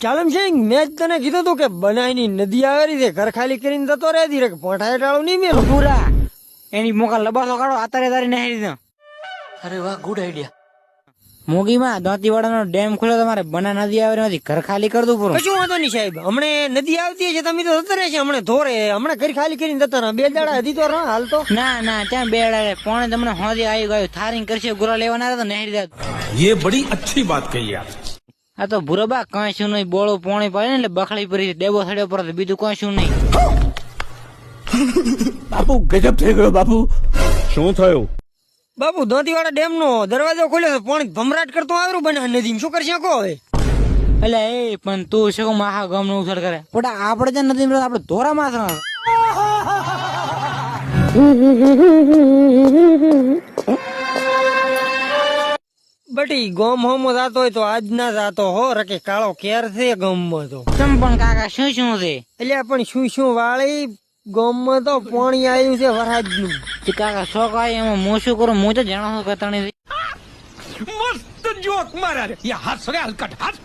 ચાલમ સિંહ મેં જ તને કીધું તું કે બનાવીની નદી આવેલી છે ઘર ખાલી કરીને જતો રહે ધીરે પોઠાય ટાળું નહીં મેલું પૂરા એની મોકા લબાસો કાઢો આતારે તારી નહેરી દીધો. અરે વાહ, ગુડ આઈડિયા. મોગીમાં દાંતીવાડાનો ડેમ ખુલ્યો તમારે બના નદી આવે નથી ઘર ખાલી કર દઉં પૂરું. કશું વાંધો નહીં સાહેબ હમણે નદી આવતી છે તમે તો જતા રહેશે હમણે ધોરે હમણાં ઘર ખાલી કરીને જતા રહો 2 દાડા હજી તો હાલ તો ના ના ત્યાં બેડા પોણે તમને હોદી આવી ગયું થારીને કરશે ગુરા લેવાના હતા તો નહેરી દે. ये बड़ी अच्छी बात कही आप. આ તો ભૂરબા કઈ શું નહીં બોળું પોણી પડે ને એટલે બખડી પડી ડેબો સડ્યો પર બીજું કઈ શું નહીં. बापू गजब થઈ ગયો બાપુ. શું થયું? બાપુ દાંતીવાડા ડેમ નો દરવાજો ખોલ્યો છે પાણી ભમરાટ કરતો આવ્યું બના નદી શું કરશે કો હવે એટલે એ પણ તું શું મહા ગમ નું ઉછળ કરે પોટા આપણે ત્યાં નથી આપડે ધોરા માસ બટી ગોમ હોમો જાતો હોય તો આજ ના જાતો હો રકે કાળો કેર છે ગમમાં તો ચમ પણ કાકા શું શું છે એટલે પણ શું વાળી ગમમાં તો પાણી આવ્યું છે વરસાદ નું કાકા શોખ આવે એમાં હું શું કરું હું તો જાણો છું કતણી मस्त जोक मारा रे. ये हंस रे हलकट हंस.